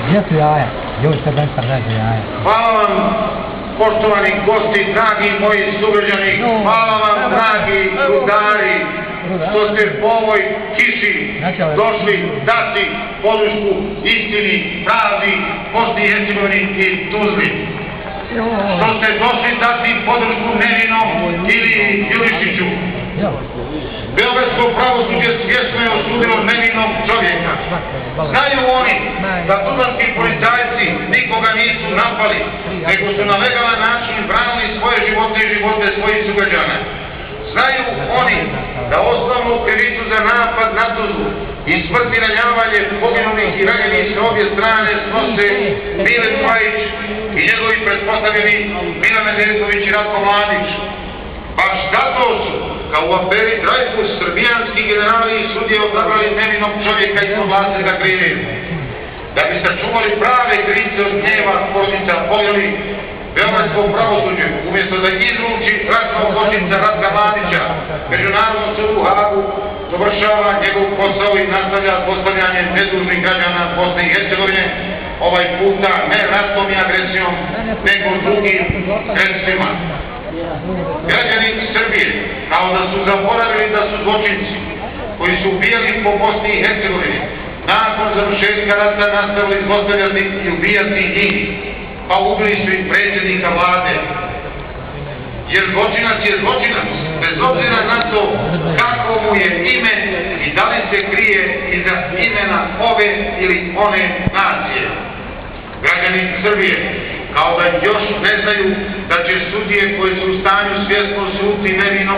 Gdje su jaja? Još se ben prdađe jaja. Hvala vam, poštovani gosti, dragi moji sugrađani, hvala vam, dragi rudari, što ste po ovoj kiši došli dati podršku istini, pravdi, Bosni i Hercegovini i Tuzli. Što ste došli dati podršku Nevinom ili Jurišiću. Beogradsko pravosuđe svjesno je osudilo nevinog čovjeka. Znaju oni da tuzlanski policajci nikoga nisu napali, nego su na legalan način branili svoje živote i živote svojih sugrađana. Znaju oni da osnovnu krivicu za napad na Tuzlu i smrt i ranjavanje poginulih i ranjenih s obje strane snose Mile Dulajić i njegovi pretpostavljeni Milan Nedeljković i Ratko Mladić. Baš zato su, kao u aferi Dreyfus, srbijanski generali i sudije odabrali nevinog čovjeka i proglasili ga krivim. Da bi sačuvali prave krivice od gnjeva zločinca poveli beogradsko pravosuđe, umjesto da izruči ratnog zločinca Ratka Mladića, Međunarodnom sudu u Hagu dovršava njegov posao i nastavlja postavljanje nedužnih građana Bosne i Hercegovine, ovaj puta ne ratom i agresijom, nego drugim sredstvima. Građani Srbije, kao da su zaboravili da su zločinci koji su ubijali po Bosni i Hercegovini, nakon završetka rata nastavili zlostavljati i ubijati njih, pa ubili su i predsjednika vlade. Jer zločinac je zločinac, bez obzira na to kako mu je ime i da li se krije iza imena ove ili one nacije. Građani Srbije, kao da još ne znaju da će sudije koje su u stanju svjesno suditi nevinom